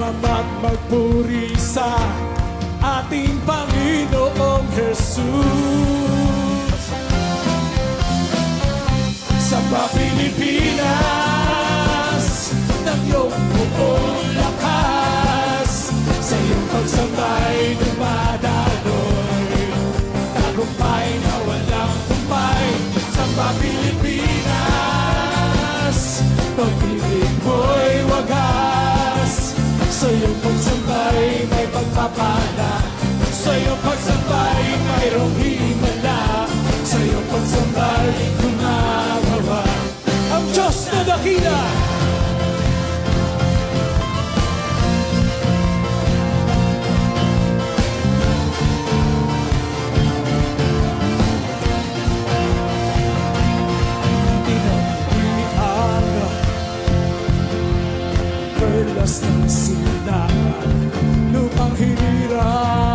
Sumama't magpuri sa ating Panginoong Jesus. Sa Pilipinas, ng iyong buong lakas, sa iyong pagsambay dumadaloy, tagumpay na walang kumpay. Sa Pilipinas, pag-ibig mo'y wagas, sa iyong pagsambay may pagpapala, sa iyong pagsambay mayroong himala, sa iyong pagsambay gumagawa ang Diyos na dakila. Perlas ng silangan, lupang hirang,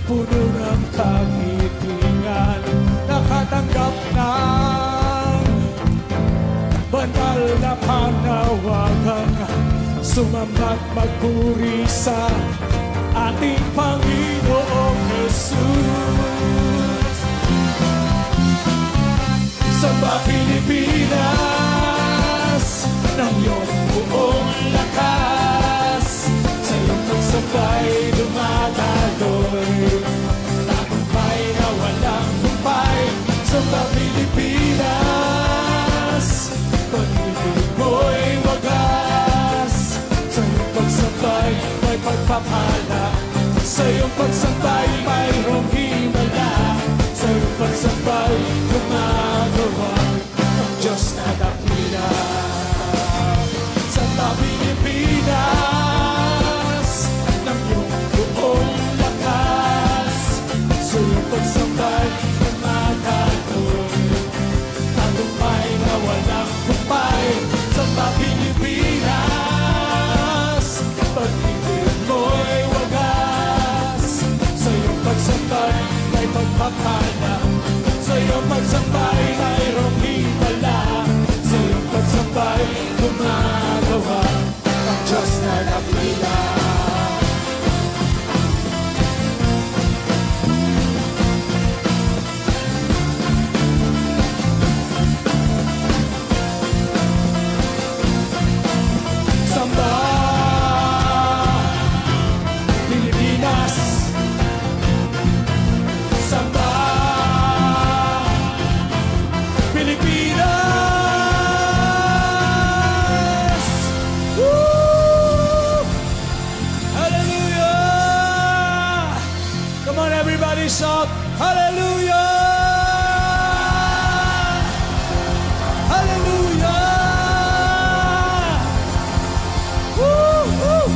puno ng kagitingan, nakatanggap ng banal na panawagan, sumamat magpuri sa ating Panginoong Jesus. Sa Pilipinas, ng iyong buong lakas, sa iyong pagsabay dumadaloy, tagumpay na walang humpay. Sa Pilipinas, pag-ibig mo'y wagas, sa iyong pagsabay may pagpapala, sa iyong pagsabay mayroong himala, sa iyong pagsabay gumagawa ang Diyos na dakila. Sa Pilipinas, ng iyong buong lakas, sa iyong pagsambay na matatoy, tagumpay na walang kumpay. Sa Pilipinas, pag-ibig mo'y wagas, sa iyong pagsambay may pagpapala, sa iyong pagsambay mayroong himala, sa iyong pagsambay gumagawa ang Diyos na dakila. Samba Pilipinas, samba Pilipinas. Woo! Hallelujah! Come on, everybody, shout hallelujah! Hallelujah! Woo! Woo!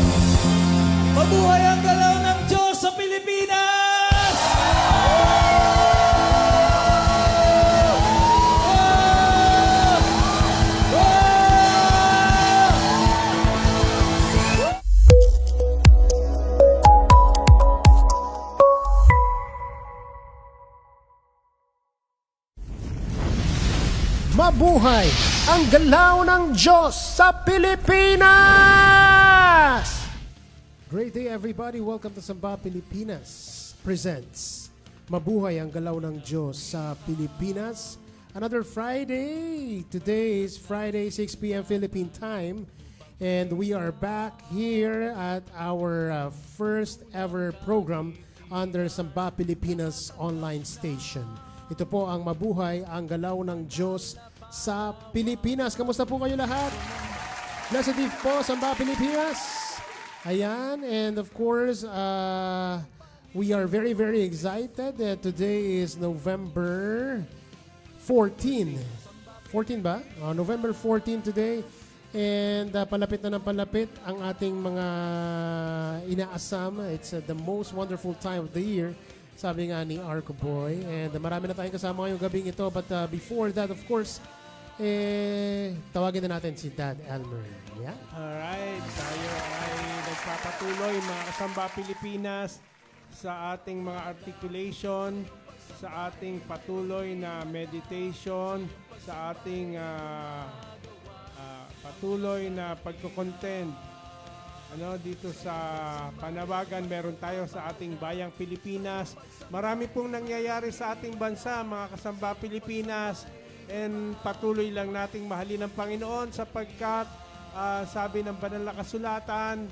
Mabuhay ang galaw ng Diyos sa Pilipinas! Mabuhay ang galaw ng Diyos sa Pilipinas! Great day everybody, welcome to Samba Pilipinas presents Mabuhay ang galaw ng Diyos sa Pilipinas. Another Friday. Today is Friday, 6 p.m. Philippine time. And we are back here at our first ever program under Samba Pilipinas online station. Ito po ang Mabuhay ang galaw ng Diyos sa Pilipinas. Kamusta po kayo lahat? Blessed Eve po, Samba Pilipinas. Ayan, and of course, we are very, very excited. Today is November 14. 14 ba? November 14 today. And palapit na ng palapit ang ating mga inaasam. It's the most wonderful time of the year, sabi nga ni Arco Boy. And marami na tayong kasama ngayong gabing ito. But before that, of course, tawagin na natin si Dad Elmer. Yeah? Alright, tayo ay nagpapatuloy mga kasamba Pilipinas sa ating mga articulation, sa ating patuloy na meditation, sa ating patuloy na pagkukontent dito sa Panawagan, meron tayo sa ating bayang Pilipinas. Marami pong nangyayari sa ating bansa, mga kasamba Pilipinas. And patuloy lang nating mahalin ang Panginoon sapagkat sabi ng banal na kasulatan,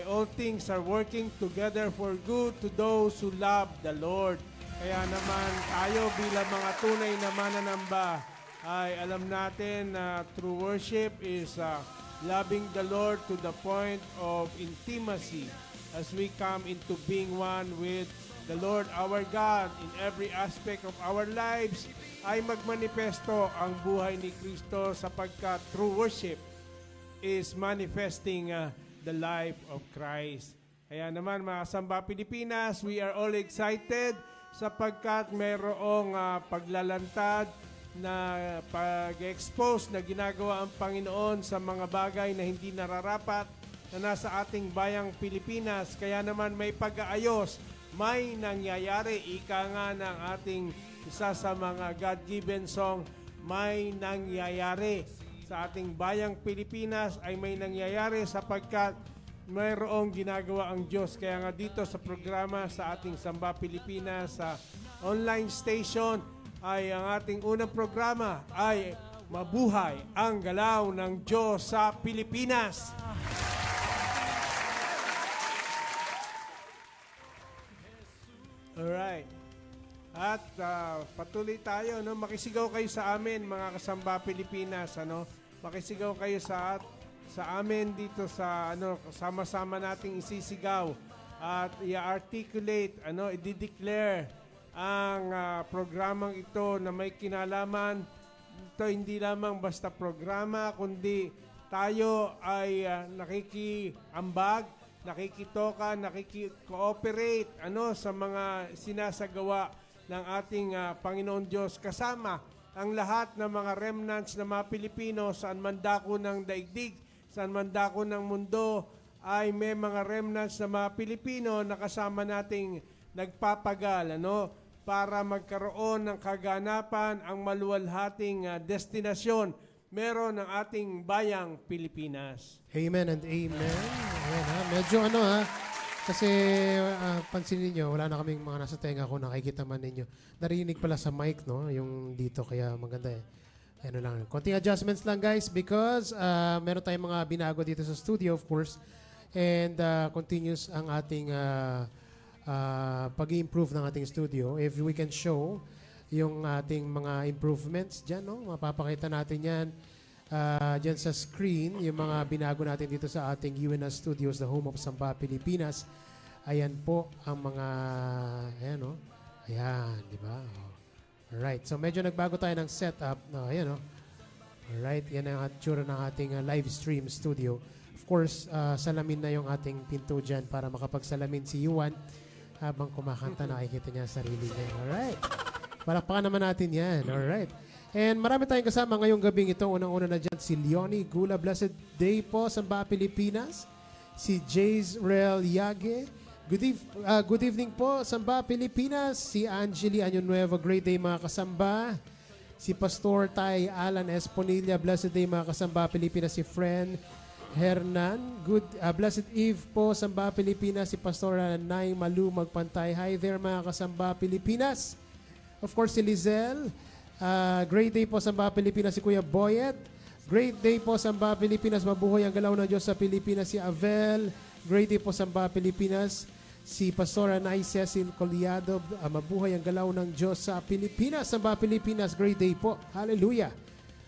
all things are working together for good to those who love the Lord. Kaya naman tayo bilang mga tunay na mananamba ay alam natin na true worship is loving the Lord to the point of intimacy as we come into being one with the Lord our God in every aspect of our lives ay magmanifesto ang buhay ni Kristo sapagkat true worship is manifesting the life of Christ. Kaya naman mga Samba Pilipinas, we are all excited sapagkat mayroong paglalantad na pag-expose na ginagawa ang Panginoon sa mga bagay na hindi nararapat na nasa ating bayang Pilipinas. Kaya naman may pag-aayos, may nangyayari. Ika nga ng ating isa sa mga God-given song, may nangyayari. Sa ating bayang Pilipinas ay may nangyayari sapagkat mayroong ginagawa ang Diyos. Kaya nga dito sa programa sa ating Samba Pilipinas sa online station, ay ang ating unang programa ay Mabuhay ang Galaw ng Diyos sa Pilipinas. Alright. At patuloy tayo, makisigaw kayo sa amin mga kasamba Pilipinas, makisigaw kayo sa amin dito sa sama-sama nating isisigaw at i-articulate, i-declare ang programang ito na may kinalaman. Ito hindi lamang basta programa, kundi tayo ay nakikiambag, nakikitoka, nakiki-cooperate sa mga sinasagawa ng ating Panginoon Diyos kasama ang lahat ng mga remnants ng mga Pilipino saan man dako ng daigdig, saan man dako ng mundo ay may mga remnants ng mga Pilipino na kasama nating nagpapagal, para magkaroon ng kaganapan ang maluwalhating destinasyon meron ng ating bayang Pilipinas. Amen and amen. Ayan, medyo kasi pansinin niyo, wala na kaming mga nasa tenga ko, nakikita man ninyo. Narinig pala sa mic, yung dito, kaya maganda lang. Konting adjustments lang guys because meron tayong mga binago dito sa studio of course and continuous ang ating pag-i-improve ng ating studio. If we can show yung ating mga improvements dyan, mapapakita natin yan dyan sa screen, yung mga binago natin dito sa ating UNS Studios, the home of Samba Pilipinas. Ayan po ang mga, ayan, di ba? Alright, so medyo nagbago tayo ng setup. Alright, yan ang atsura ng ating live stream studio. Of course, salamin na yung ating pinto dyan para makapagsalamin si Yuan. Habang kumakanta, nakikita niya sarili niya. Alright. Palakpakan naman natin yan. Alright. And marami tayong kasama ngayong gabing ito. Unang-una na dyan si Leonie Gula. Blessed day po, Samba Pilipinas. Si Jezreel Yage. Good evening po, Samba Pilipinas. Si Angeli Año-Nuevo. Great day mga kasamba. Si Pastor Tay Alan Esponilla. Blessed day mga kasamba Pilipinas. Si Friend Hernan, blessed eve po, Samba Pilipinas, si Pastor Nay Malu Magpantay. Hi there mga kasamba Pilipinas. Of course, si Lizelle. Great day po, Samba Pilipinas, si Kuya Boyet. Great day po, Samba Pilipinas, mabuhay ang galaw ng Diyos sa Pilipinas, si Avel. Great day po, Samba Pilipinas, si Pastor Nay Cecil Coliado. Mabuhay ang galaw ng Diyos sa Pilipinas, Samba Pilipinas. Great day po. Hallelujah.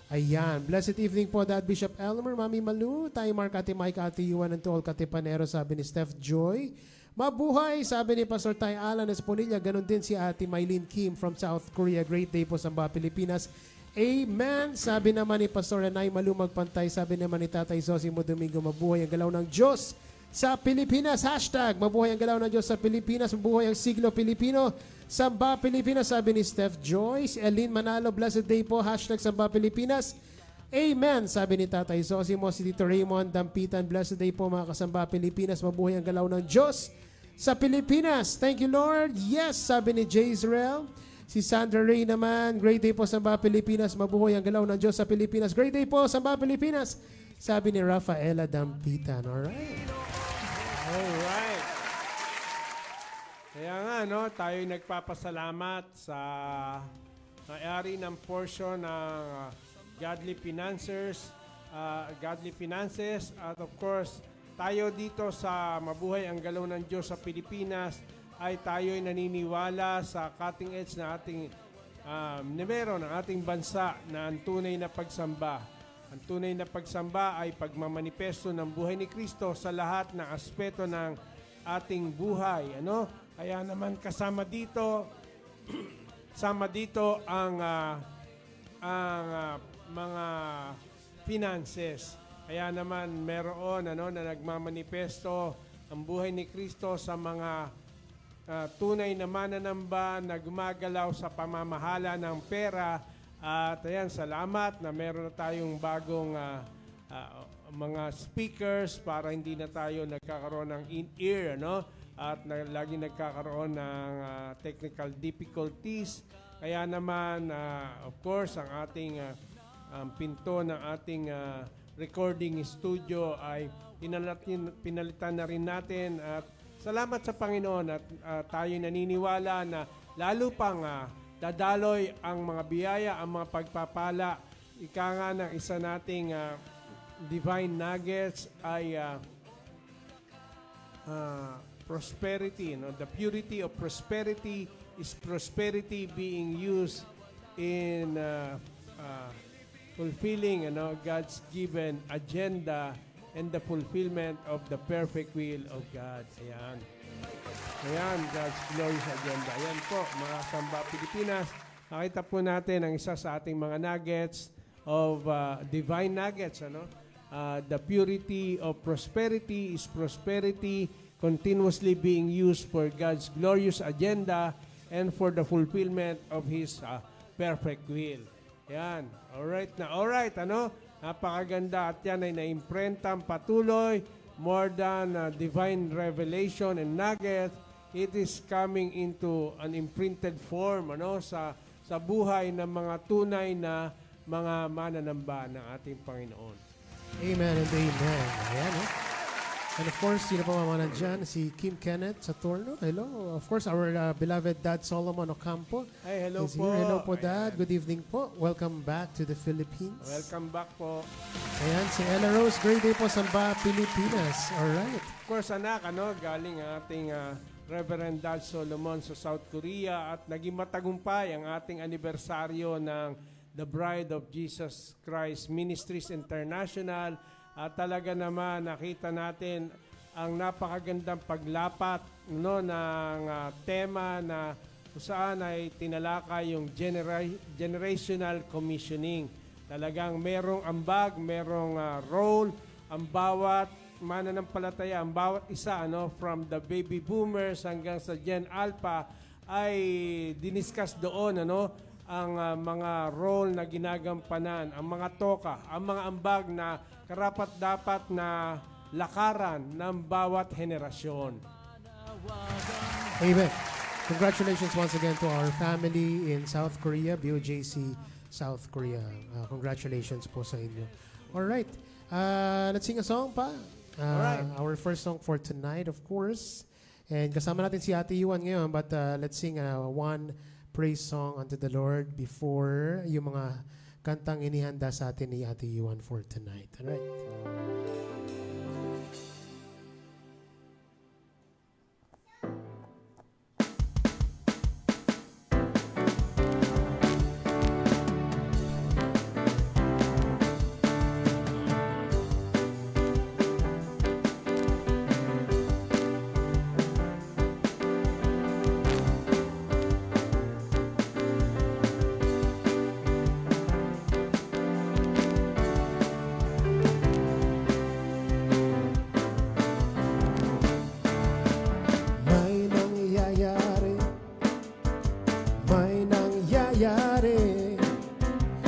Ayan. Blessed evening po, Dad Bishop Elmer, Mami Malu, Tay Mark, Ate Mike, Ate Yuan, and to all Katipanero, sabi ni Steph Joy. Mabuhay, sabi ni Pastor Tay Alan Esponilla. Ganon din si Ate Mylene Kim from South Korea. Great day po, Samba Pilipinas. Amen. Sabi naman ni Pastor Nay Malu Magpantay. Sabi naman ni Tatay Zosimo Domingo, mabuhay ang galaw ng Diyos sa Pilipinas. Hashtag, mabuhay ang galaw ng Diyos sa Pilipinas. Mabuhay ang siglo Pilipino. Samba Pilipinas, sabi ni Steph Joyce. Elin Manalo, blessed day po. Hashtag Samba Pilipinas. Amen, sabi ni Tatay Zosimo. Si Tito Raymond Dampitan, blessed day po mga kasamba Pilipinas. Mabuhay ang galaw ng Diyos sa Pilipinas. Thank you, Lord. Yes, sabi ni Jezreel. Si Sandra Ray naman, great day po Samba Pilipinas. Mabuhay ang galaw ng Diyos sa Pilipinas. Great day po Samba Pilipinas. Sabi ni Rafaela Dampitan. Alright. Alright. Kaya nga, no, tayo nagpapasalamat sa may-ari ng portion ng Godly Finances, at of course, tayo dito sa Mabuhay ang Galaw ng Diyos sa Pilipinas ay tayo'y naniniwala sa cutting edge na ating numero ng ating bansa na ang tunay na pagsamba. Ang tunay na pagsamba ay pagmamanifesto ng buhay ni Kristo sa lahat ng aspeto ng ating buhay. Ano? Kaya naman kasama dito ang mga finances. Kaya naman meron na nagmamanifesto ang buhay ni Kristo sa mga tunay na mananamba na gumagalaw sa pamamahala ng pera. At ayan, salamat na meron na tayong bagong mga speakers para hindi na tayo nagkakaroon ng in-ear, at lagi nagkakaroon ng technical difficulties. Kaya naman, of course, ang ating pinto ng ating recording studio ay pinalitan na rin natin. At salamat sa Panginoon at tayo naniniwala na lalo pang dadaloy ang mga biyaya, ang mga pagpapala. Ika nga ng isa nating divine nuggets ay prosperity. The purity of prosperity is prosperity being used in fulfilling God's given agenda and the fulfillment of the perfect will of God. Ayan. Ayan, God's glorious agenda. Ayan po, mga Samba Pilipinas. Nakita po natin ang isa sa ating mga nuggets of divine nuggets. The purity of prosperity is prosperity continuously being used for God's glorious agenda and for the fulfillment of His perfect will. Yan. Alright na. Alright, napakaganda at yan ay naimprentan patuloy, more than divine revelation and nuggets. It is coming into an imprinted form, sa buhay ng mga tunay na mga mananamba ng ating Panginoon. Amen and amen. Ayan, And of course, sino pa mamanan dyan? Si Kim Kenneth Saturno. Hello. Of course, our beloved Dad Solomon Ocampo. Ay, hello is po. Here. Hello po, Ayan. Dad. Good evening po. Welcome back to the Philippines. Welcome back po. Ayan, si Ella Rose. Great day po, Samba, Pilipinas. Alright. Of course, anak, galing ang ating Reverend Dad Solomon sa South Korea at naging matagumpay ang ating anibersaryo ng The Bride of Jesus Christ Ministries International. At talaga naman nakita natin ang napakagandang paglapat ng tema na kung saan ay tinalakay yung generational commissioning. Talagang merong ambag, merong role, ang bawat mananampalataya, ang bawat isa from the baby boomers hanggang sa Gen Alpha ay diniscuss doon ang mga role na ginagampanan, ang mga toka, ang mga ambag na karapat-dapat na lakaran ng bawat henerasyon. Amen. Congratulations once again to our family in South Korea, BOJC South Korea. Congratulations po sa inyo. Alright. Let's sing a song pa. Alright. Our first song for tonight, of course. And kasama natin si Ate Yuan ngayon, but let's sing one praise song unto the Lord before yung mga kantang inihanda sa atin ni Ate Yuan for tonight. Alright.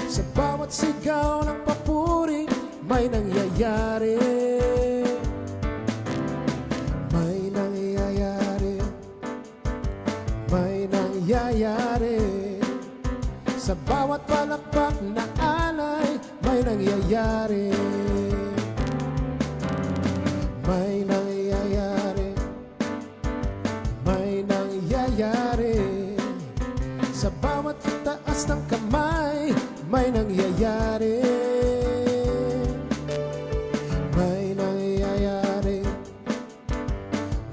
Sa bawat sigaw ng papuri, may nangyayari. May nangyayari. May nangyayari. Sa bawat palakpak na alay, may nangyayari. may nangyayari, may nangyayari. Sa bawat taas ng kamay, may nangyayari. May nangyayari,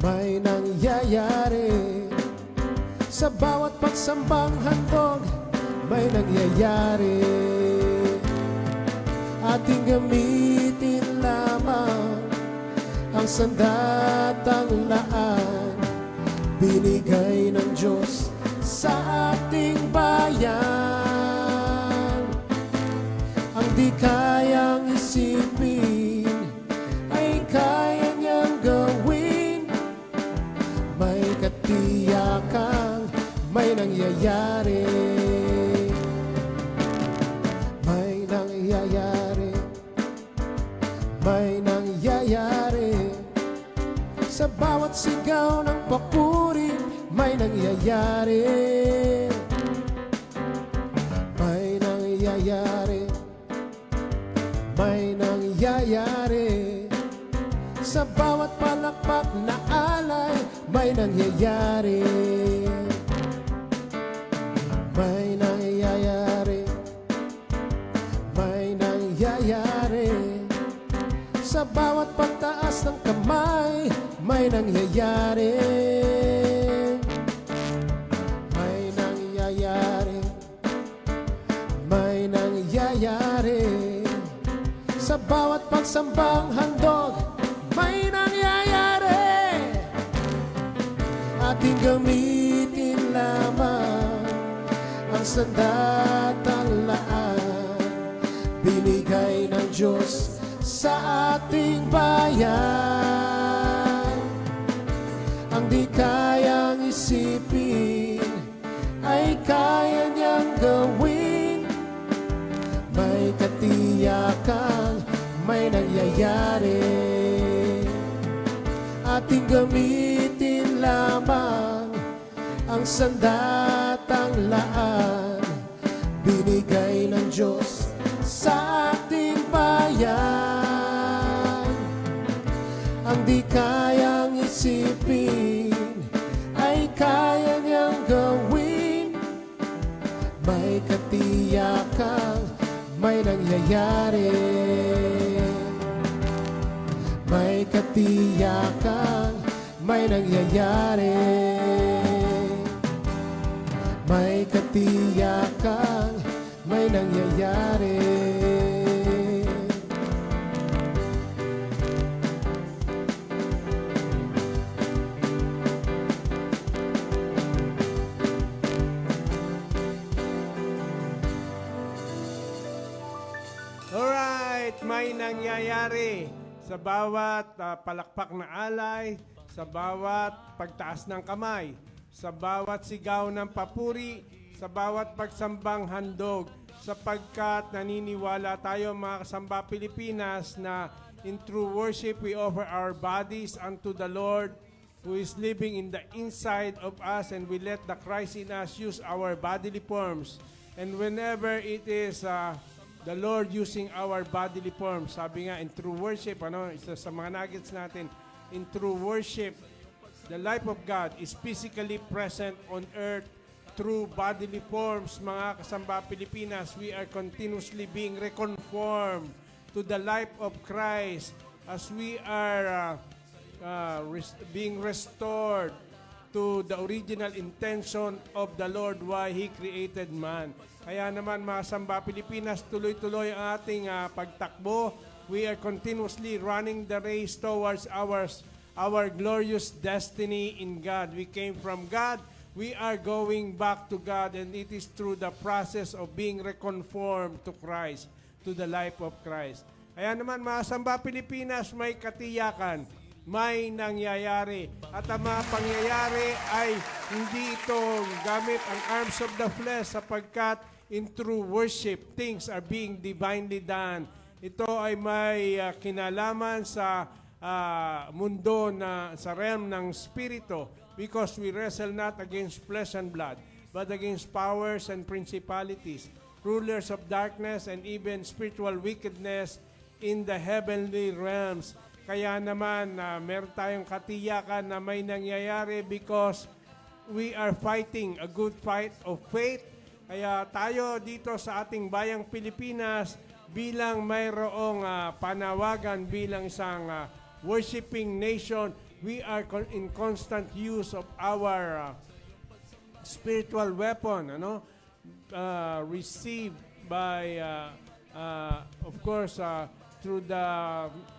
may nangyayari. Sa bawat pagsambang handog, may nangyayari. Ating gamitin lamang ang sandatang laan, binigay ng Diyos sa ating bayan. Ang di kayang isipin ay kaya niyang gawin. May katiyakan, may nangyayari. May nangyayari, may nangyayari. Sa bawat sigaw ng papuri, may nangyayari. May nangyayari, may nangyayari. Sa bawat palakpak na alay, may nangyayari. May nangyayari, may nangyayari. Sa bawat pagtaas ng kamay, may nangyayari. May nangyayari, may nangyayari. Sa bawat pagsambang handog, may nangyayari. Ating gamitin lamang ang sandatang laan, binigay ng Diyos sa ating bayan. Ang di kayang isipin ay kaya niyang gawin. May katiyakan, may nangyayari. Ating gamitin lamang ang sandatang laan, binigay ng Diyos sa ating bayan. Ang di kayang isipin ay kaya niyang gawin. May katiyakan, may nangyayari. May katiyakan, may nangyayari. May katiyakan, may nangyayari. Alright, may nangyayari sa bawat palakpak na alay, sa bawat pagtaas ng kamay, sa bawat sigaw ng papuri, sa bawat pagsambang handog, sapagkat naniniwala tayo mga kasamba Pilipinas na in true worship we offer our bodies unto the Lord who is living in the inside of us, and we let the Christ in us use our bodily forms. And whenever it is the Lord using our bodily forms, sabi nga in true worship, isa sa mga nuggets natin, in true worship, the life of God is physically present on earth through bodily forms. Mga kasamba Pilipinas, we are continuously being reconformed to the life of Christ as we are being restored to the original intention of the Lord why He created man. Kaya naman mga Samba Pilipinas, tuloy-tuloy ang ating pagtakbo. We are continuously running the race towards our glorious destiny in God. We came from God. We are going back to God, and it is through the process of being reconformed to Christ, to the life of Christ. Kaya naman mga Samba Pilipinas, may katiyakan, may nangyayari. At ang mga pangyayari ay hindi ito gamit ang arms of the flesh, sapagkat in true worship, things are being divinely done. Ito ay may kinalaman sa mundo na sa realm ng spirito, because we wrestle not against flesh and blood, but against powers and principalities, rulers of darkness, and even spiritual wickedness in the heavenly realms. Kaya naman meron tayong katiyakan na may nangyayari because we are fighting a good fight of faith. Kaya tayo dito sa ating bayang Pilipinas bilang mayroong panawagan bilang isang worshiping nation, we are in constant use of our spiritual weapon, received by, of course, through the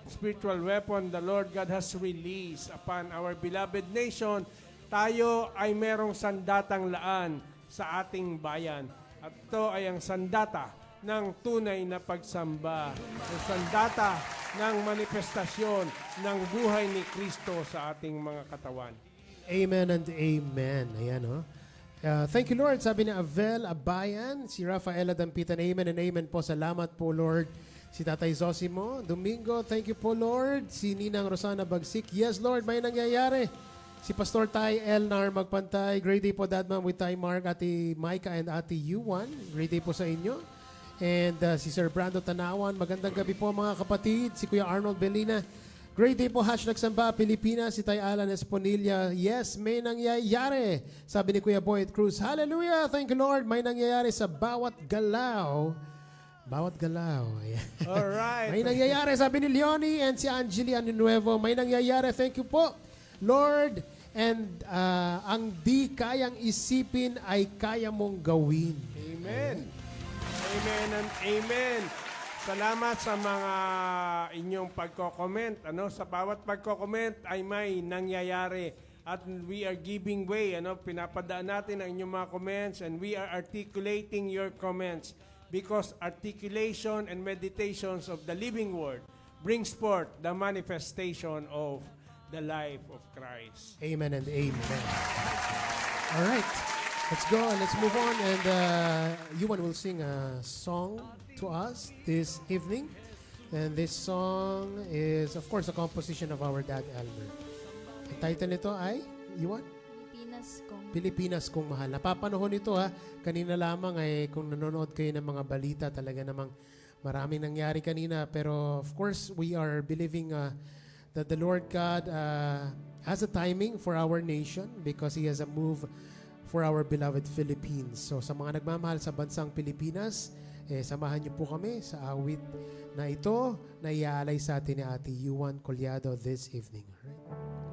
spiritual weapon the Lord God has released upon our beloved nation. Tayo ay merong sandatang laan sa ating bayan. At ito ay ang sandata ng tunay na pagsamba. Ang sandata ng manifestasyon ng buhay ni Kristo sa ating mga katawan. Amen and amen. Ayan, oh. Thank you, Lord. Sabi ni Avel Abayan, si Rafaela Dampitan, amen and amen po. Salamat po, Lord. Si Tatay Zosimo, Domingo, thank you po, Lord. Si Ninang Rosana Bagsik, yes, Lord, may nangyayari. Si Pastor Tay Elnar Magpantay, great day po, Dad Ma'am, with Tay Mark, Ate Micah, and Ate Yuan. Great day po sa inyo. And si Sir Brando Tanawan, magandang gabi po mga kapatid. Si Kuya Arnold Belina, great day po, #Samba Pilipinas. Si Tay Alan Esponilla, yes, may nangyayari. Sabi ni Kuya Boyd Cruz, hallelujah, thank you Lord, may nangyayari sa bawat galaw. Bawat galaw. Alright. May nangyayari, sabi ni Leonie and si Angeli Anunuevo, may nangyayari, thank you po, Lord. And ang di kayang isipin ay kaya mong gawin. Amen. Amen and amen. Salamat sa mga inyong pagko-comment. Sa bawat pagko-comment ay may nangyayari. At we are giving way. Pinapadaan natin ang inyong mga comments and we are articulating your comments because articulation and meditations of the living word brings forth the manifestation of the life of Christ. Amen and amen. All right. Let's go and let's move on. And Yuan will sing a song to us this evening. And this song is, of course, a composition of our dad, Elmer. Ang title nito ay, Yuan? Pilipinas Kong Mahal. Napapanood ito kanina lamang ay kung nanonood kayo ng mga balita, talaga namang maraming nangyari kanina. Pero of course, we are believing that the Lord God has a timing for our nation because He has a move for our beloved Philippines. So sa mga nagmamahal sa bansang Pilipinas, samahan niyo po kami sa awit na ito na iaalay sa atin ni Ate Yuan Collado this evening. Alright?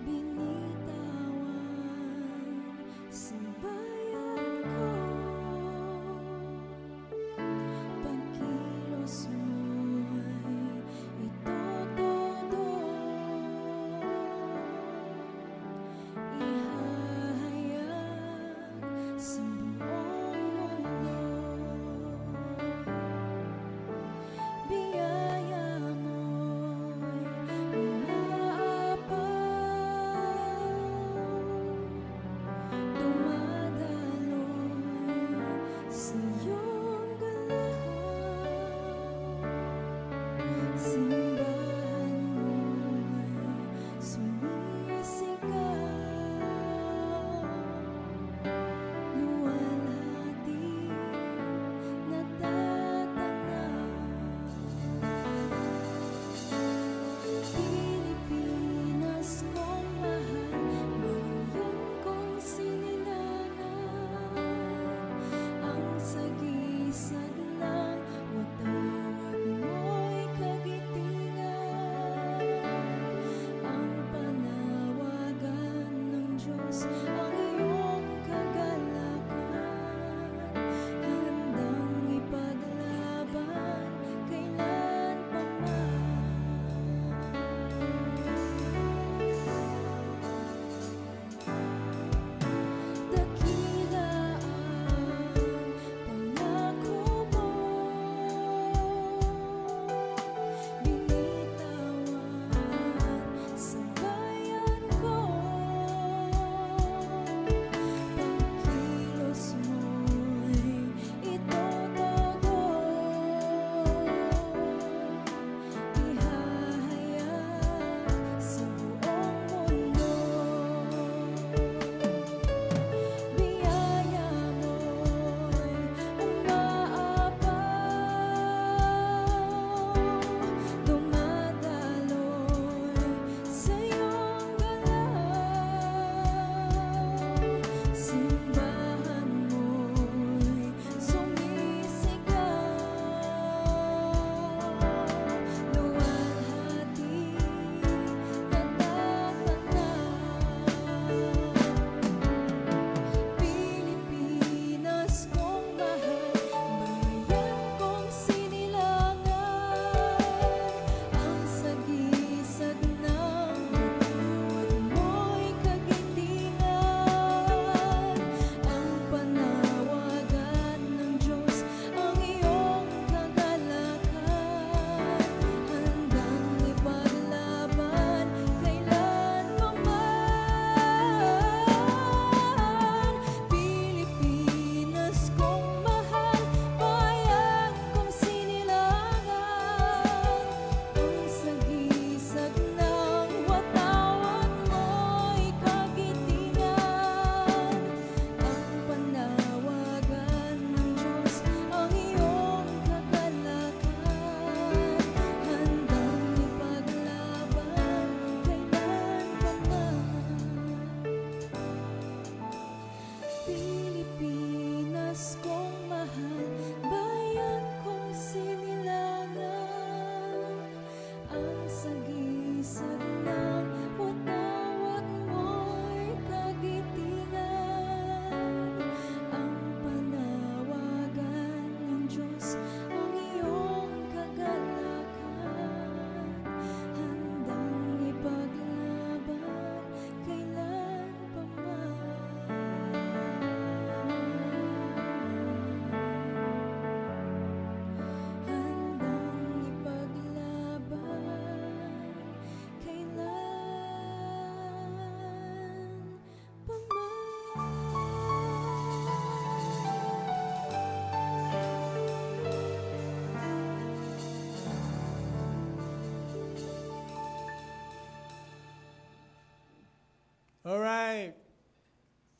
Binitawan, sabay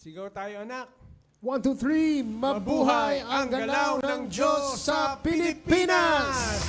Sigaw tayo, anak. 1, 2, 3, mabuhay ang galaw ng Diyos sa Pilipinas!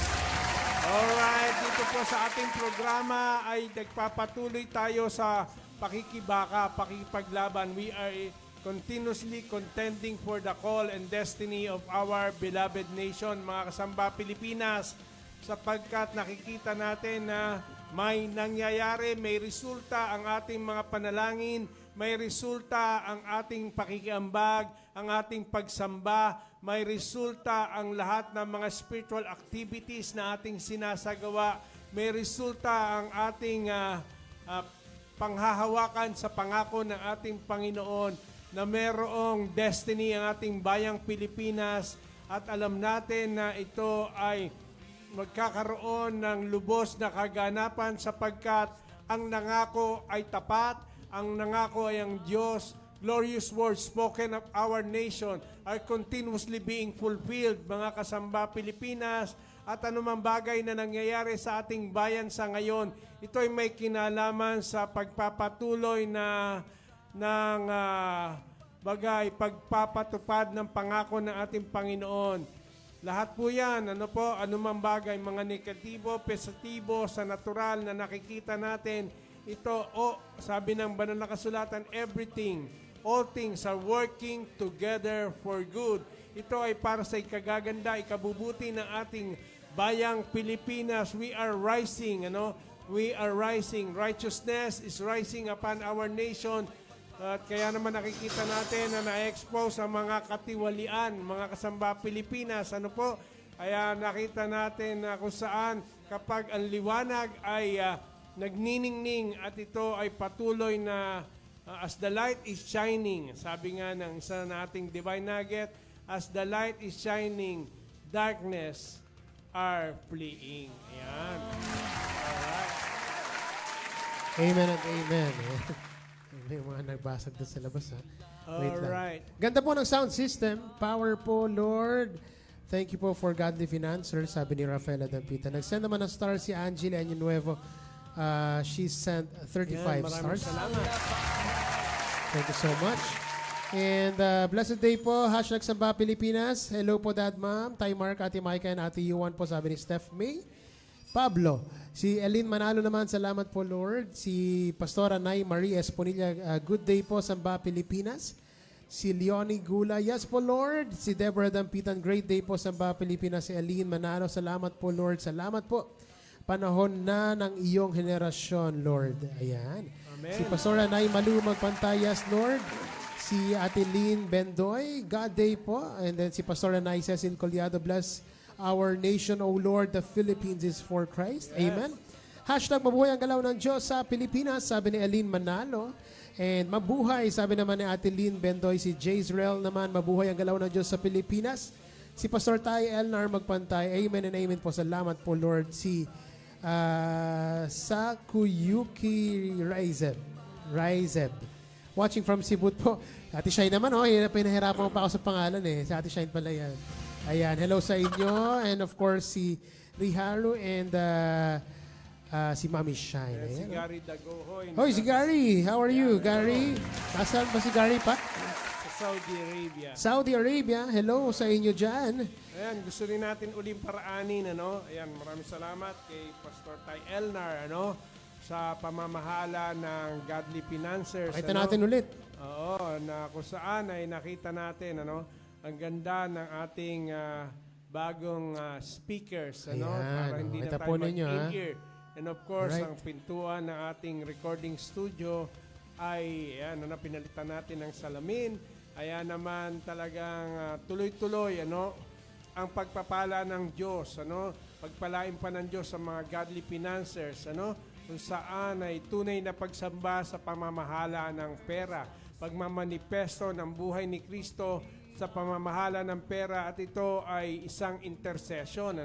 Alright, dito po sa ating programa ay nagpapatuloy tayo sa pakikibaka, pakikipaglaban. We are continuously contending for the call and destiny of our beloved nation, mga kasamba Pilipinas, sapagkat nakikita natin na may nangyayari, may resulta ang ating mga panalangin, may resulta ang ating pakikiambag, ang ating pagsamba, may resulta ang lahat ng mga spiritual activities na ating sinasagawa, may resulta ang ating panghahawakan sa pangako ng ating Panginoon na mayroong destiny ang ating bayang Pilipinas at alam natin na ito ay magkakaroon ng lubos na kaganapan sapagkat ang nangako ay tapat, ang nangako ay ang Diyos. Glorious words spoken of our nation are continuously being fulfilled, mga kasamba Pilipinas. At anumang bagay na nangyayari sa ating bayan sa ngayon, ito ay may kinalaman sa pagpapatuloy ng pagpapatupad ng pangako ng ating Panginoon. Lahat po yan, anumang bagay, mga negatibo, positibo, sa natural na nakikita natin, ito, sabi ng banal na kasulatan, everything, all things are working together for good. Ito ay para sa ikagaganda, ikabubuti ng ating bayang Pilipinas. We are rising, We are rising. Righteousness is rising upon our nation. At kaya naman nakikita natin na na-expose ang mga katiwalian, mga kasamba Pilipinas. Kaya nakita natin na kung saan kapag ang liwanag ay nagniningning at ito ay patuloy na as the light is shining. Sabi nga ng isa nating divine nugget, as the light is shining, darkness are fleeing. Ayan. Alright. Amen and amen. May mga nagbasag doon sa labas, ha? Wait lang. Alright. Ganda po ng sound system. Power po, Lord. Thank you po for godly financer, sabi ni Rafaela Dampita. Nag-send naman ng stars si Angela Año she sent 35 stars. Salamat. Thank you so much. And blessed day po, hashtag Samba Pilipinas. Hello po, Dad, Ma'am. Tay Mark, Ate Micah, and Ate Yuan po, sabi ni Steph May. Pablo. Si Elin Manalo naman, salamat po, Lord. Si Pastora Nay Marie Esponilla, good day po, Samba Pilipinas. Si Leonie Gula, yes po, Lord. Si Deborah Dampitan, great day po, Samba Pilipinas. Si Elin Manalo, salamat po, Lord. Salamat po. Panahon na ng iyong henerasyon, Lord. Ayan. Amen. Si Pastora Nay Malu Magpantayas, Lord. Si Ate Lynn Bendoy, God day po. And then si Pastora Nay Cecil Collado, bless our nation, O Lord, the Philippines is for Christ. Yes. Amen. Hashtag mabuhay ang galaw ng Diyos sa Pilipinas, sabi ni Aline Manalo. And mabuhay, sabi naman ni Ate Lynn Bendoy. Si Jezreel naman, mabuhay ang galaw ng Diyos sa Pilipinas. Si Pastor Tay Elnar Magpantay, amen and amen po. Salamat po, Lord. Si Sakuyuki Raizeb. Watching from Cebu po. Ate Shine naman, pinahirapan pa ako sa pangalan eh. Si Ate Shine pala yan. Ayan, hello sa inyo. And of course, si Riharu and si Mami Shine. Ayan, si Ayan. Gary Dagohoy. Hoy, si Gary. How are you, Gary? Nasaan ba si Gary pa? Sa Saudi Arabia. Saudi Arabia. Hello sa inyo dyan. Ayan, gusto rin natin uling paraanin, Ayan, maraming salamat kay Pastor Tay Elnar, sa pamamahala ng Godly Financiers. Pakita natin ulit. Oo, na kung saan ay nakita natin, ang ganda ng ating bagong speakers, Ayan, para hindi na kita tayo po ninyo, mag-in-ear. And of course, Alright. ang pintuan ng ating recording studio ay, pinalitan natin ng salamin. Ayan naman talagang tuloy-tuloy, ang pagpapala ng Diyos, pagpalain pa ng Diyos sa mga godly financiers, kung saan ay tunay na pagsamba sa pamamahala ng pera, pagmamanifesto ng buhay ni Kristo sa pamamahala ng pera, at ito ay isang intercession,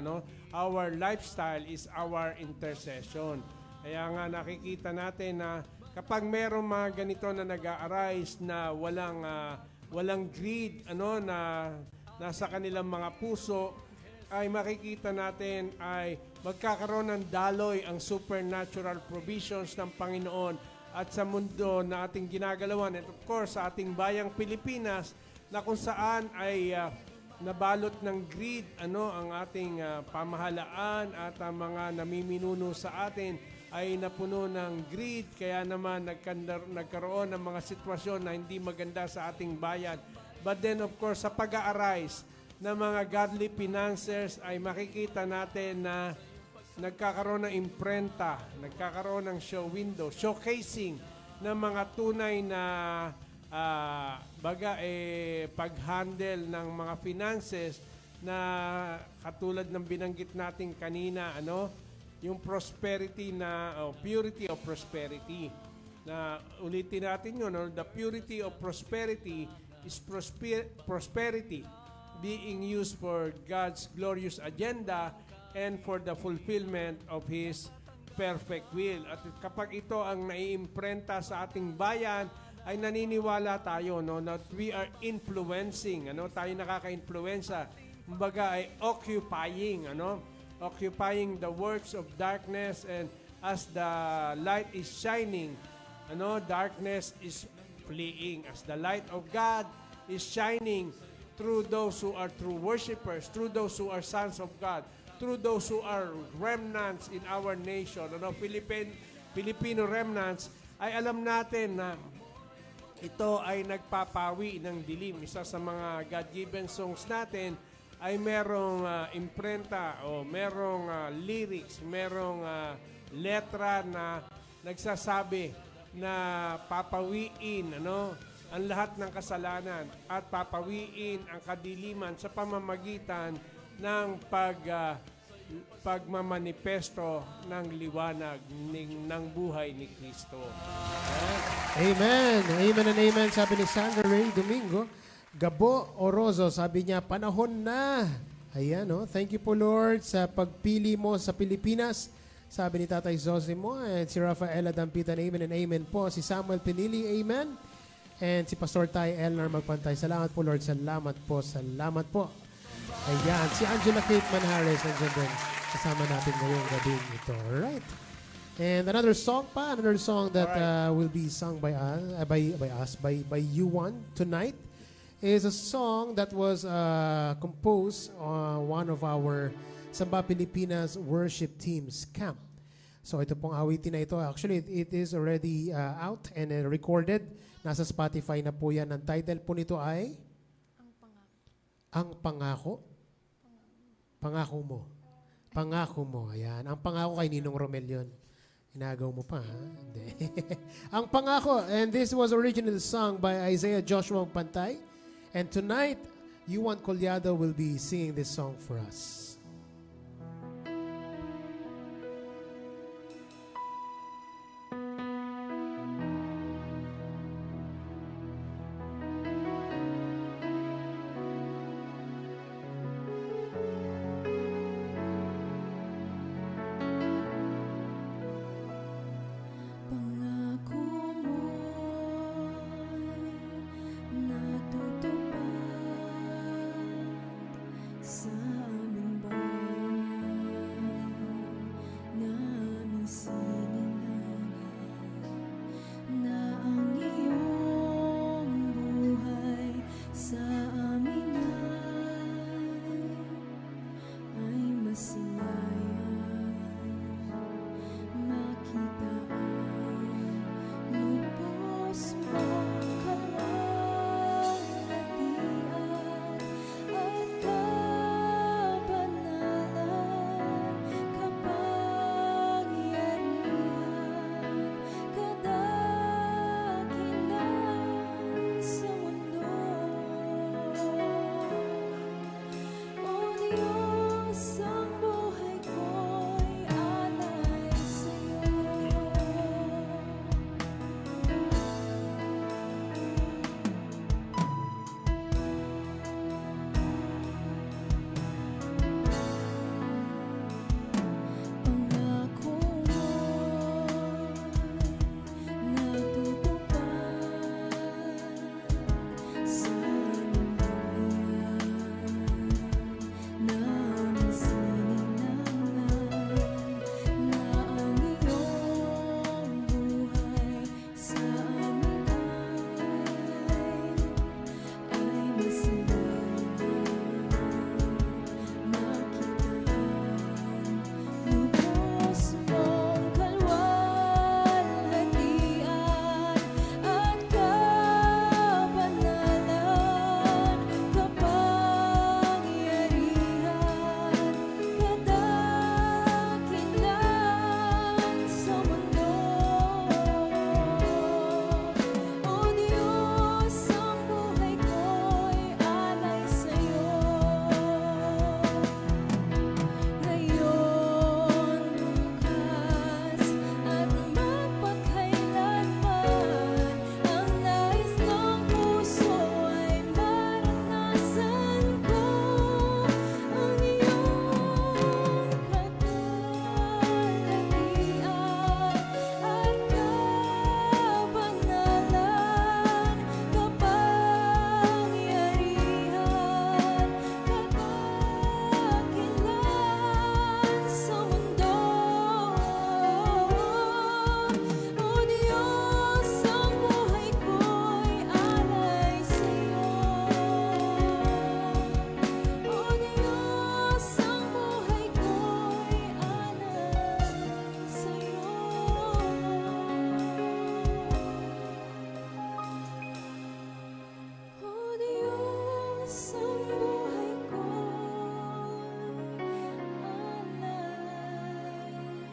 Our lifestyle is our intercession. Kaya nga nakikita natin na kapag merong mga ganito na nag-a-arise na walang greed, na nasa kanilang mga puso, ay makikita natin ay magkakaroon ng daloy ang supernatural provisions ng Panginoon at sa mundo na ating ginagalawan, and of course sa ating bayang Pilipinas na kung saan ay nabalot ng greed ang ating pamahalaan at ang mga namiminuno sa atin ay napuno ng greed, kaya naman nagkaroon ng mga sitwasyon na hindi maganda sa ating bayan. But then of course sa pag-a-arise ng mga godly financiers ay makikita natin na nagkakaroon ng imprenta, nagkakaroon ng show window, showcasing ng mga tunay na pag-handle ng mga finances na katulad ng binanggit natin kanina, yung prosperity purity of prosperity. Na ulitin natin yun, the purity of prosperity is prosperity being used for God's glorious agenda and for the fulfillment of His perfect will. At kapag ito ang naiimprenta sa ating bayan, ay naniniwala tayo that we are influencing, tayo nakaka-influenza. Kumbaga ay occupying the works of darkness, and as the light is shining, darkness is fleeing. As the light of God is shining through those who are true worshipers, through those who are sons of God, through those who are remnants in our nation, Filipino remnants, ay alam natin na ito ay nagpapawi ng dilim. Isa sa mga God-given songs natin ay merong imprenta o merong lyrics, merong letra na nagsasabi na papawiin ang lahat ng kasalanan at papawiin ang kadiliman sa pamamagitan ng pagmamanifesto ng liwanag ng buhay ni Kristo. Amen. Amen and amen. Sabi ni Sandra Ray Domingo. Gabo Orozo, sabi niya, panahon na. Ayan, Thank you po, Lord, sa pagpili mo sa Pilipinas. Sabi ni Tatay Zosimo and si Rafaela Dampitan, amen and amen po. Si Samuel Pinili, amen. And si Pastor Tay Elnar Magpantay. Salamat po, Lord. Salamat po. Salamat po. Ayan. Si Angela Kate Manhares, nandiyan din. Kasama natin ngayong gabi ito. Alright. And another song that will be sung by by U1 tonight is a song that was composed on one of our Samba Pilipinas worship team's camp. So ito pong awitin na ito. Actually, it is already out and recorded. Nasa Spotify na po yan. Ang title po nito ay Ang Pangako. Pangako mo. Pangako mo. Ayan. Ang pangako kay Ninong Romel yun. Inagaw mo pa, ha? Hindi. Ang Pangako. And this was originally sung by Isaiah Joshua Pantay. And tonight, Yuan Collado will be singing this song for us. Pangako mo'y natutupad sa aming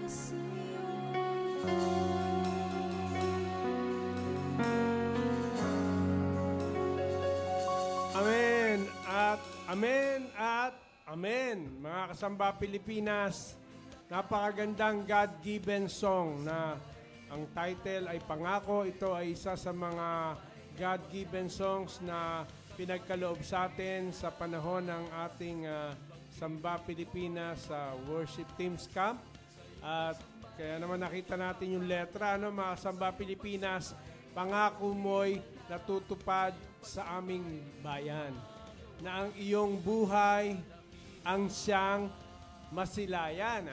sa'yo. Amen at amen at amen. Mga kasamba Pilipinas, napakagandang God-given song na ang title ay Pangako. Ito ay isa sa mga God-given songs na pinagkaloob sa atin sa panahon ng ating Samba Pilipinas Worship Teams Camp. At kaya naman nakita natin yung letra, mga Samba Pilipinas, pangako mo'y natutupad sa aming bayan, na ang iyong buhay ang siyang masilayan.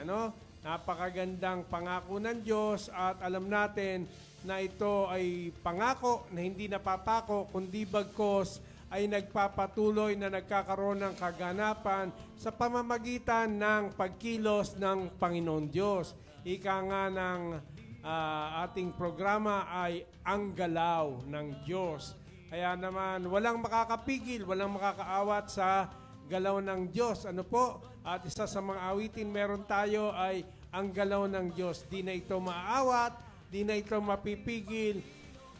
Napakagandang pangako ng Diyos at alam natin na ito ay pangako na hindi napapako kundi bagkos ay nagpapatuloy na nagkakaroon ng kaganapan sa pamamagitan ng pagkilos ng Panginoon Diyos. Ika nga ng ating programa ay ang galaw ng Diyos. Kaya naman walang makakapigil, walang makakaawat sa galaw ng Diyos. At isa sa mga awitin meron tayo ay ang galaw ng Diyos. Di na ito maaawat, di na ito mapipigil.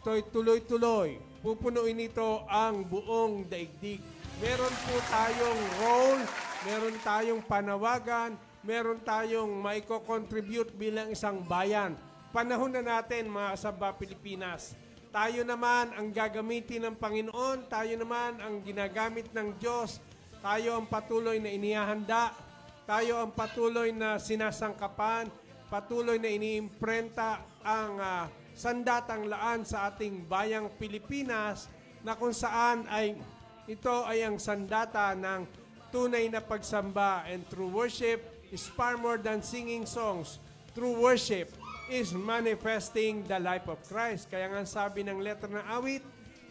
Ito'y tuloy-tuloy. Pupunuin ito ang buong daigdig. Meron po tayong role, meron tayong panawagan, meron tayong maiko-contribute bilang isang bayan. Panahon na natin, mga kasamba Pilipinas. Tayo naman ang gagamitin ng Panginoon, tayo naman ang ginagamit ng Diyos, tayo ang patuloy na inihahanda, tayo ang patuloy na sinasangkapan, patuloy na iniimprenta ang sandatang laan sa ating bayang Pilipinas na kung saan ay ito ay ang sandata ng tunay na pagsamba. And true worship is far more than singing songs. True worship is manifesting the life of Christ. Kaya nga sabi ng letra ng awit,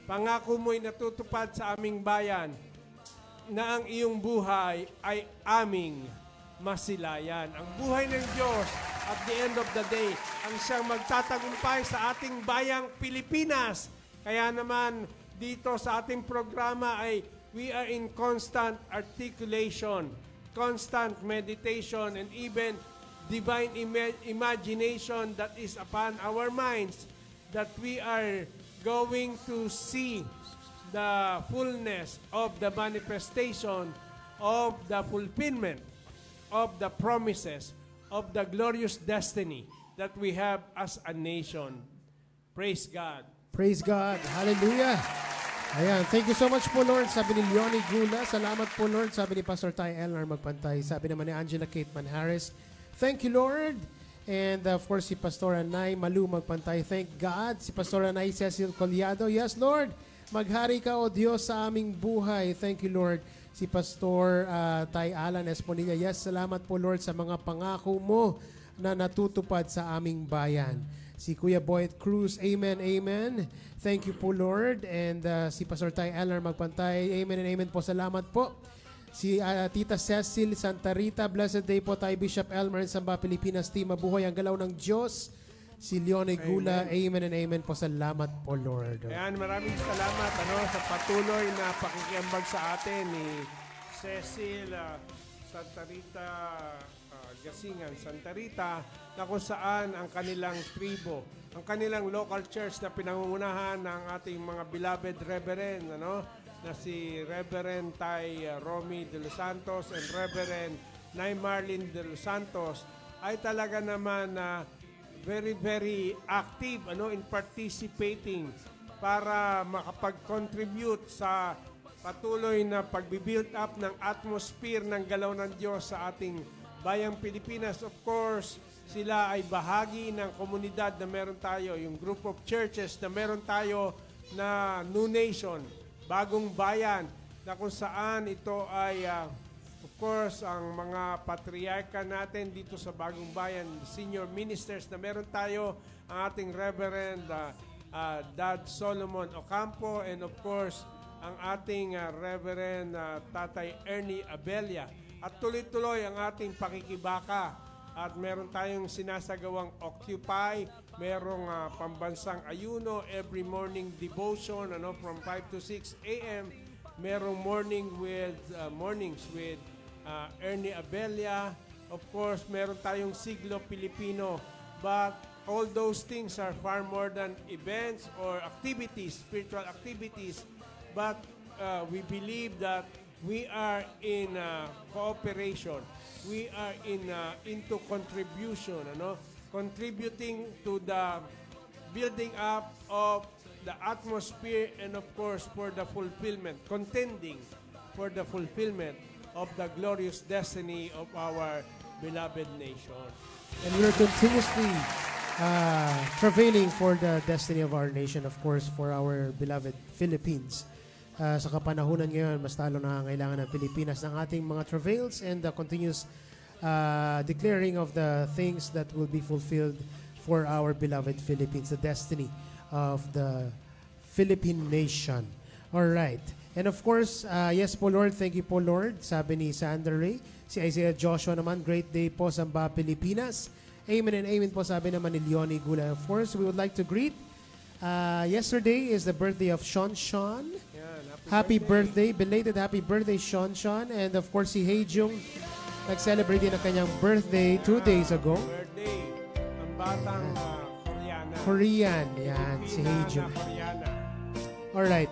pangako mo'y natutupad sa aming bayan na ang iyong buhay ay aming masilayan. Ang buhay ng Diyos at the end of the day ang siyang magtatagumpay sa ating bayang Pilipinas. Kaya naman dito sa ating programa ay we are in constant articulation, constant meditation, and even divine imagination that is upon our minds, that we are going to see the fullness of the manifestation of the fulfillment of the promises of the glorious destiny that we have as a nation. Praise God. Praise God. Hallelujah. Ayan. Thank you so much po, Lord. Sabi ni Leonie Gula. Salamat po, Lord. Sabi ni Pastor Ty Elnar Magpantay. Sabi naman ni Angela Cateman Harris. Thank you, Lord. And of course, si Pastor Anay Malu Magpantay. Thank God. Si Pastor Anay Cecil Collado. Yes, Lord. Maghari ka, O Diyos, sa aming buhay. Thank you, Lord. Si Pastor Tay Alan Esponilla. Yes, salamat po, Lord, sa mga pangako mo na natutupad sa aming bayan. Si Kuya Boyd Cruz, amen, amen. Thank you po, Lord. And si Pastor Ty Elnar Magpantay, amen and amen po. Salamat po. Si Tita Cecil Santa Rita, blessed day po tayo, Bishop Elmer and Samba Pilipinas Team. Mabuhay ang galaw ng Diyos. Si Leone Gula, amen and amen po. Salamat po, Lord. Ayan, maraming salamat sa patuloy na pakikiambag sa atin ni Cecil Santa Rita Gasingan Santa Rita, na kung saan ang kanilang tribo, ang kanilang local church na pinangungunahan ng ating mga beloved reverend, na si Reverend Tay Romy de los Santos and Reverend Nay Marlene de los Santos, ay talaga naman very, very active in participating para makapag-contribute sa patuloy na pag-build up ng atmosphere ng galaw ng Diyos sa ating bayang Pilipinas. Of course, sila ay bahagi ng komunidad na meron tayo, yung group of churches na meron tayo na New Nation, Bagong Bayan, na kung saan ito ay of course, ang mga patriarka natin dito sa Bagong Bayan, senior ministers na meron tayo, ang ating Reverend Dad Solomon Ocampo, and of course, ang ating Reverend Tatay Ernie Abella. At tuloy-tuloy ang ating pakikibaka. At meron tayong sinasagawang Occupy, merong pambansang ayuno, every morning devotion from 5 to 6 a.m. Merong mornings with Ernie Abella. Of course, meron tayong Siglo Pilipino. But all those things are far more than events or activities, spiritual activities. But we believe that we are in cooperation. We are into contribution, contributing to the building up of the atmosphere and of course for the fulfillment, contending for the fulfillment of the glorious destiny of our beloved nation. And we're continuously travailing for the destiny of our nation, of course, for our beloved Philippines. Sa kapanahunan ngayon, mas talo nangangailangan ng Pilipinas ng ating mga travails and the continuous declaring of the things that will be fulfilled for our beloved Philippines, the destiny of the Philippine nation. All right. And of course, yes po Lord, thank you po Lord, sabi ni Sander Ray. Si Isaiah Joshua naman, great day po Samba Pilipinas. Amen and amen po, sabi naman ni Leonie Gula. Of course, we would like to greet, yesterday is the birthday of Sean. Yan, Happy birthday, belated happy birthday Sean. And of course, si Hejung, nag-celebrate din ang kanyang birthday 2 days ago. Birthday, ang batang Koreana. Korean, yan, si Hejung. Koreana. Alright.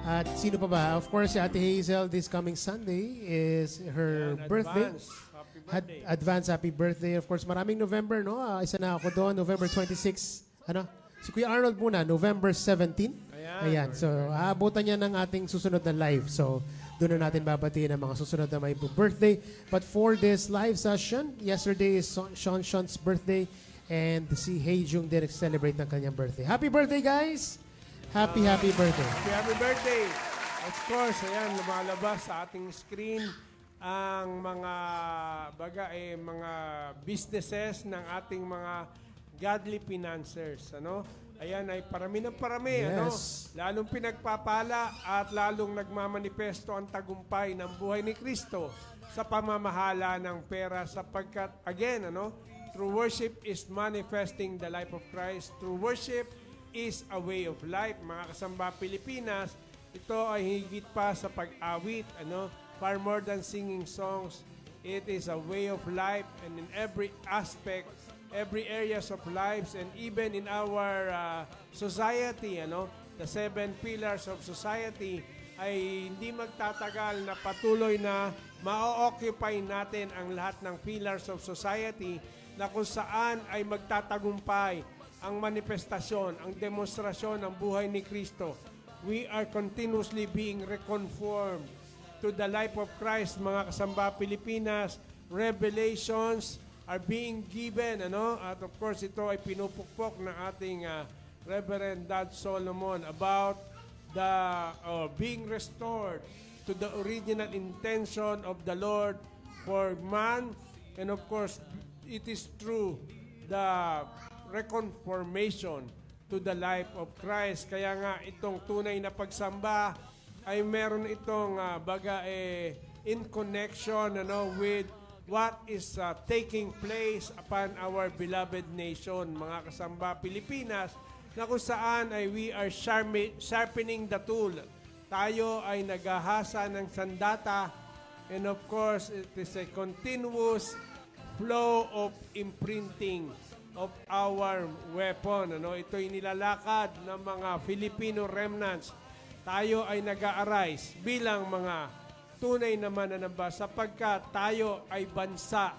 At sino pa ba? Of course, si Ate Hazel this coming Sunday is her Yan, birthday. Happy birthday. Advance happy birthday. Of course, maraming November, no? Isa na ako doon, November 26. Ano? Si Kuya Arnold muna, November 17. Ayan. So, aabutan niya ng ating susunod na live. So, doon na natin babatiin ang mga susunod na may birthday. But for this live session, yesterday is Sean's birthday and si Hejung din celebrate ng kanyang birthday. Happy birthday, guys! Happy birthday. Happy birthday. Of course, ayan, lumalabas sa ating screen ang mga mga businesses ng ating mga godly financiers, Ayan ay parami ng parami, Yes. Lalong pinagpapala at lalong nagmamanifesto ang tagumpay ng buhay ni Kristo sa pamamahala ng pera sapagkat again, through worship is manifesting the life of Christ. Through worship is a way of life. Mga kasamba Pilipinas, ito ay higit pa sa pag-awit, far more than singing songs. It is a way of life and in every aspect, every areas of lives and even in our society, the 7 pillars of society ay hindi magtatagal na patuloy na ma-occupy natin ang lahat ng pillars of society na kung saan ay magtatagumpay ang manifestasyon, ang demonstrasyon ng buhay ni Kristo. We are continuously being reconformed to the life of Christ, mga kasamba Pilipinas. Revelations are being given, At of course, ito ay pinupukpok ng ating Reverend Dad Solomon about the being restored to the original intention of the Lord for man. And of course, it is true the reconformation to the life of Christ. Kaya nga itong tunay na pagsamba ay meron itong in connection with what is taking place upon our beloved nation, mga kasamba Pilipinas, na kung saan ay we are sharpening the tool. Tayo ay naghahasa ng sandata and of course it is a continuous flow of imprinting of our weapon. Ito'y nilalakad ng mga Filipino remnants. Tayo ay nag-a-arise bilang mga tunay na mananamba sapagkat tayo ay bansa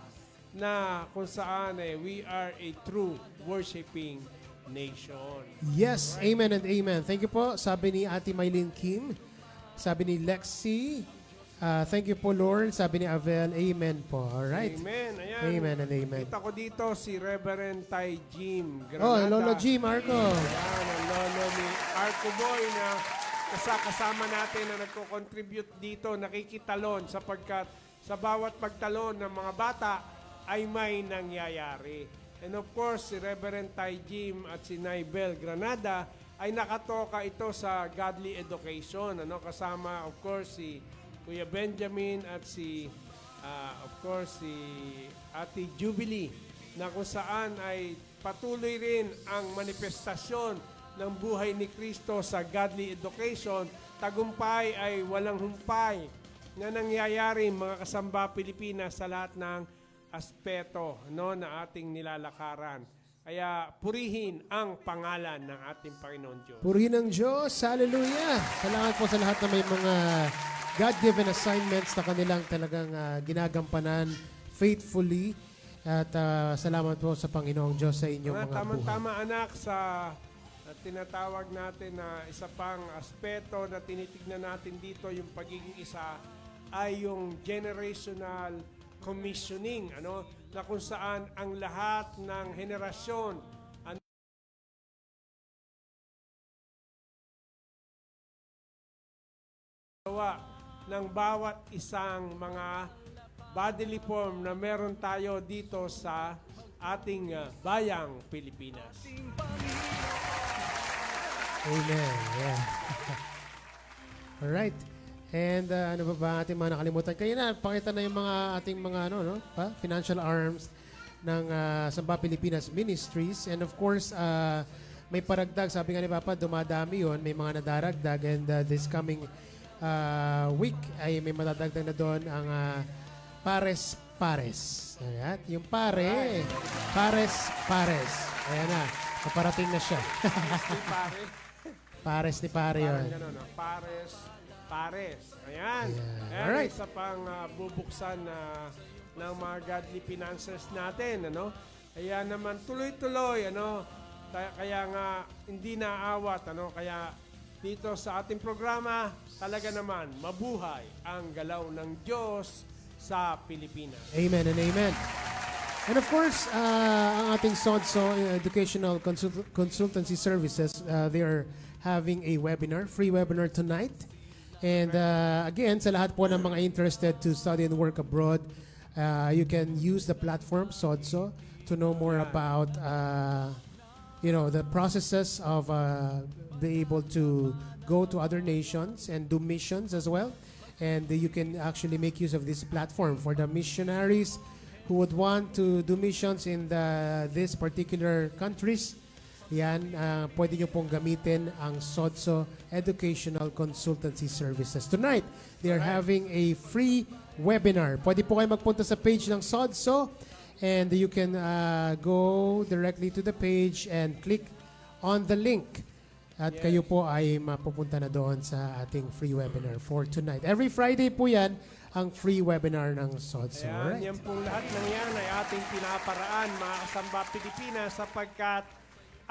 na kung saan we are a true worshiping nation. Yes, amen and amen. Thank you po. Sabi ni Ate Mylene Kim. Sabi ni Lexi. Thank you po, Lord. Sabi ni Avel, amen po. Alright. Amen. Ayan. Amen and amen. Kita ko dito si Reverend Tai Jim Granada. Oh, Lolo G, Marco. Ayan, ang lolo ni Arco Boy na kasama natin na nagko-contribute dito, nakikitalon sapagkat sa bawat pagtalon ng mga bata ay may nangyayari. And of course, si Reverend Tai Jim at si Naibel Granada ay nakatoka ito sa godly education. Kasama, of course, si Kuya Benjamin at si, of course, si Ate Jubilee na kung saan ay patuloy rin ang manifestasyon ng buhay ni Kristo sa godly education. Tagumpay ay walang humpay na nangyayari mga kasamba Pilipinas sa lahat ng aspeto no, na ating nilalakaran. Kaya purihin ang pangalan ng ating Panginoon Diyos. Purihin ng Diyos. Hallelujah. Salamat po sa lahat na may mga God-given assignments na kanilang talagang ginagampanan faithfully. At salamat po sa Panginoong Diyos sa inyong mga buhay. Tama-tama anak sa tinatawag natin na isa pang aspeto na tinitignan natin dito, yung pagiging isa ay yung generational commissioning, na kung saan ang lahat ng henerasyon ng bawat isang mga bodily form na meron tayo dito sa ating bayang Pilipinas. Amen. Yeah. Alright. And ano ba ating mga nakalimutan? Kaya na, pakita na yung mga ating mga financial arms ng Samba Pilipinas Ministries. And of course, may paragdag. Sabi nga ni Papa, dumadami yon. May mga nadaragdag. And this coming week ay may madadagdag na doon ang pares-pares. Ayan. Yung pares-pares. Ayan na. Paparating na siya. Pares ni pare yun. Pares. Ayan. Yeah. Ayan, Alright. isa pang bubuksan ng mga godly finances natin. Kaya naman tuloy-tuloy. Kaya nga hindi naawat. Kaya dito sa ating programa, talaga naman mabuhay ang galaw ng Diyos sa Pilipinas. Amen and amen. And of course, ang ating SODSO, Educational Consultancy Services, they are having a webinar, free webinar tonight. And again, sa lahat po ng mga interested to study and work abroad, you can use the platform SODSO to know more about the processes of being able to go to other nations and do missions as well. And you can actually make use of this platform for the missionaries who would want to do missions in these particular countries. Yan, pwede nyo pong gamitin ang SODSO Educational Consultancy Services. Tonight, they are having a free webinar. Pwede po kayo magpunta sa page ng SODSO and you can go directly to the page and click on the link. At kayo po ay mapupunta na doon sa ating free webinar for tonight. Every Friday po yan ang free webinar ng SODSO. Ayan, yan pong lahat ng yan ay ating pinaparaan, mga kasamba Pilipinas, sapagkat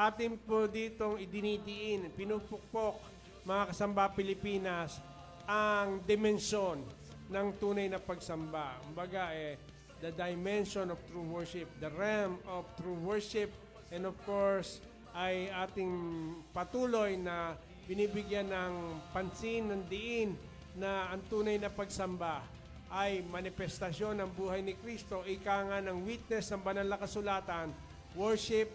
atin po ditong idinidiin, pinupukpok, mga kasamba Pilipinas, ang dimensyon ng tunay na pagsamba. Kumbaga, the dimension of true worship, the realm of true worship, and of course, ay ating patuloy na binibigyan ng pansin, ng diin, na ang tunay na pagsamba ay manifestasyon ng buhay ni Kristo. Ika nga ng witness ng banal na kasulatan, worship,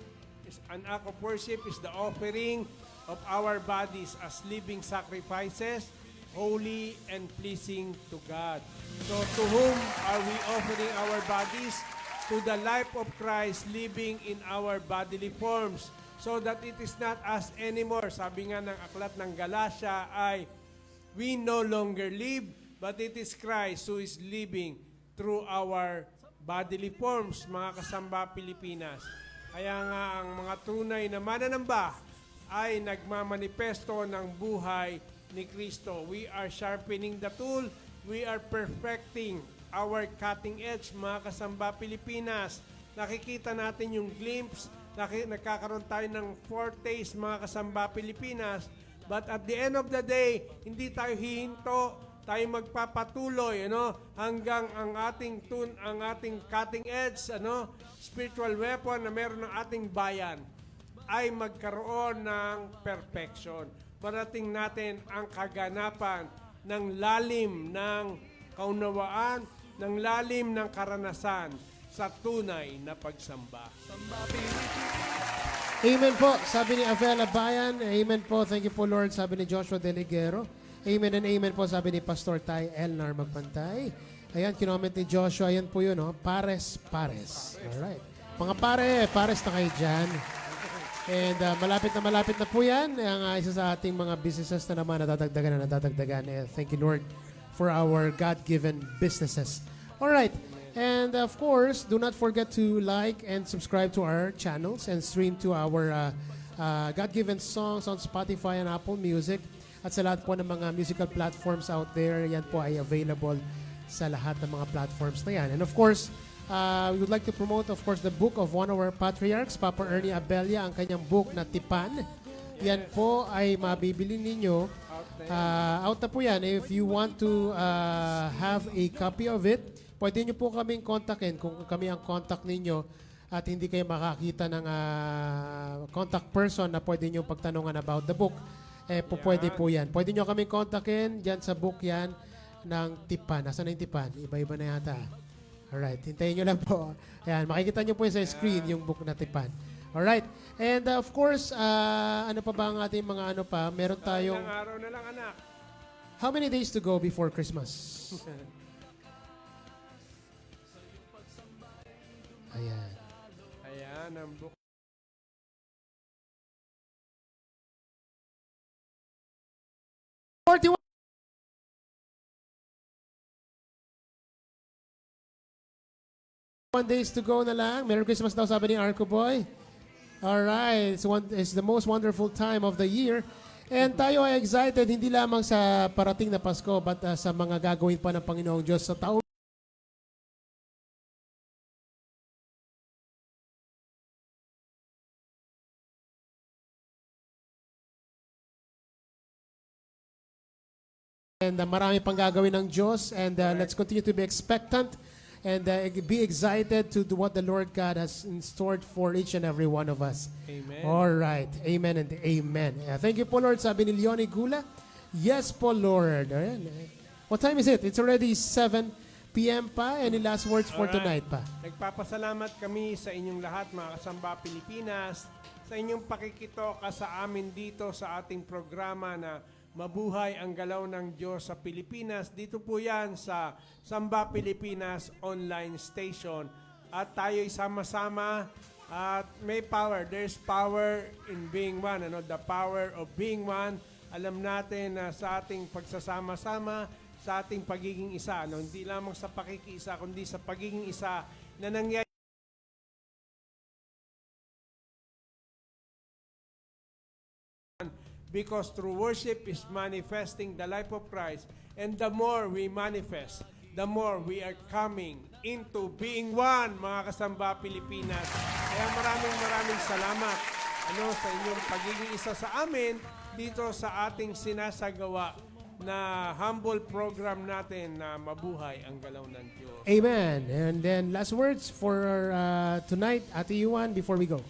an act of worship is the offering of our bodies as living sacrifices, holy and pleasing to God. So to whom are we offering our bodies? To the life of Christ living in our bodily forms, so that it is not us anymore. Sabi nga ng aklat ng Galatia ay, we no longer live, but it is Christ who is living through our bodily forms, mga kasamba Pilipinas. Kaya nga ang mga tunay na mananamba ay nagmamanifesto ng buhay ni Kristo. We are sharpening the tool. We are perfecting our cutting edge, mga kasamba Pilipinas. Nakikita natin yung glimpse, nagkakaroon tayo ng foretaste, mga kasamba Pilipinas. But at the end of the day, hindi tayo hihinto, tayo magpapatuloy, hanggang ang ating cutting edge, spiritual weapon na meron ng ating bayan ay magkaroon ng perfection. Parating natin ang kaganapan ng lalim ng kaunawaan, ng lalim ng karanasan sa tunay na pagsamba. Amen po, sabi ni Avela Bayan. Amen po, thank you po Lord, sabi ni Joshua Deligero. Amen and amen po, sabi ni Pastor Tay Elnar Magpantay. Ayan, kinoment ni Joshua, ayan po yun, pares-pares. Alright. Mga pares na kayo dyan. And malapit na po yan. Ang isa sa ating mga businesses na naman nadadagdagan. Thank you Lord for our God-given businesses. Alright. And of course, do not forget to like and subscribe to our channels and stream to our God-given songs on Spotify and Apple Music. At sa lahat po ng mga musical platforms out there, yan po ay available sa lahat ng mga platforms na yan. And of course, we would like to promote, of course, the book of one of our patriarchs, Papa Ernie Abella, ang kanyang book na Tipan. Yan po ay mabibili ninyo. Out na po yan. If you want to have a copy of it, pwede nyo po kaming kontakin kung kami ang contact ninyo at hindi kayo makakita ng contact person na pwede nyo pagtanungan about the book. Pwede po yan. Pwede nyo kaming kontakin dyan sa book yan ng Tipan. Nasaan na yung Tipan? Iba-iba na yata. Alright, hintayin nyo lang po. Ayan, makikita nyo po sa screen yung book na Tipan. Alright, and of course, ano pa ba ang ating mga ano pa? Meron tayong... Ilang araw na lang, anak. How many days to go before Christmas? Ayan. Ayan, ang book. One days to go na lang. Merry Christmas daw sabi ni Arco Boy. Alright, it's the most wonderful time of the year. And tayo ay excited hindi lamang sa parating na Pasko but sa mga gagawin pa ng Panginoong Diyos sa taon. And marami pang gagawin ng Diyos and let's continue to be expectant and be excited to do what the Lord God has in store for each and every one of us. Amen. All right. Amen and amen. Thank you po, Lord. Sabi ni Leonie Gula. Yes po, Lord. Ayan. What time is it? It's already 7 p.m. pa. Any last words for Alright. tonight pa? Nagpapasalamat kami sa inyong lahat, mga kasamba Pilipinas, sa inyong pakikitoka sa amin dito sa ating programa na Mabuhay ang Galaw ng Diyos sa Pilipinas. Dito po yan sa Samba Pilipinas online station. At tayo'y sama-sama at may power. There's power in being one. The power of being one. Alam natin na sa ating pagsasama-sama, sa ating pagiging isa. Hindi lamang sa pakikiisa, kundi sa pagiging isa na nangyayari. Because through worship is manifesting the life of Christ. And the more we manifest, the more we are coming into being one, mga kasamba Pilipinas. Kaya maraming salamat sa inyong pagiging isa sa amin dito sa ating sinasagawa na humble program natin na Mabuhay ang Galaw ng Diyos. Amen. And then last words for tonight, Ate Yuan, before we go.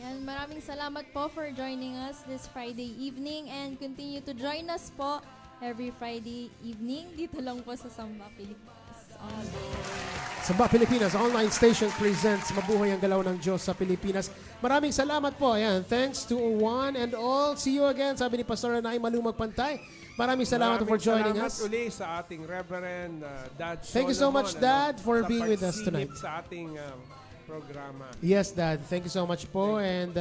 Ayan, maraming salamat po for joining us this Friday evening and continue to join us po every Friday evening dito lang po sa Samba Pilipinas. Samba Pilipinas Online Station presents Mabuhay ang Galaw ng Diyos sa Pilipinas. Maraming salamat po. Ayan, thanks to one and all. See you again. Sabi ni Pastor Anay Malumag Pantay. Maraming salamat for joining us. Salamat uli sa ating Reverend Dad Solomon. Thank you so much, Dad, for being with us tonight. Sa ating programa. Yes, Dad. Thank you so much po. And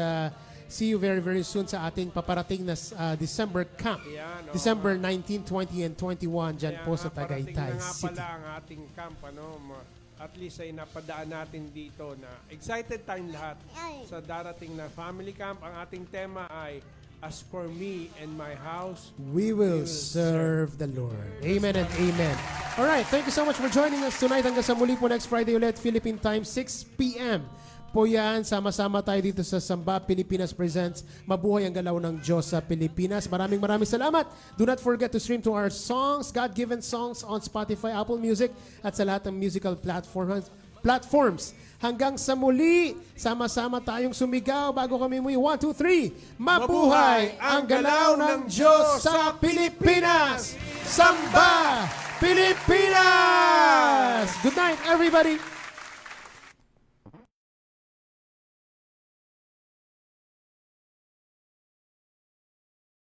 see you very, very soon sa ating paparating na December camp. Ayan, December 19, 20, and 21 dyan po sa Tagaytay Parating na nga City. pala ang ating camp. At least ay napadaan natin dito na excited tayong lahat sa darating na family camp. Ang ating tema ay As for me and my house, We will serve the Lord. Amen and amen. All right, thank you so much for joining us tonight. Hanggang sa muli po next Friday ulit, Philippine time, 6 p.m. po yan. Sama-sama tayo dito sa Samba Pilipinas Presents Mabuhay ang Galaw ng Diyos sa Pilipinas. Maraming salamat. Do not forget to stream to our songs, God-given songs on Spotify, Apple Music, at sa lahat ng musical platforms. Hanggang sa muli, sama-sama tayong sumigaw bago kami muli. 1, 2, 3. Mabuhay ang Galaw ng Diyos sa Pilipinas! Samba Pilipinas! Good night, everybody!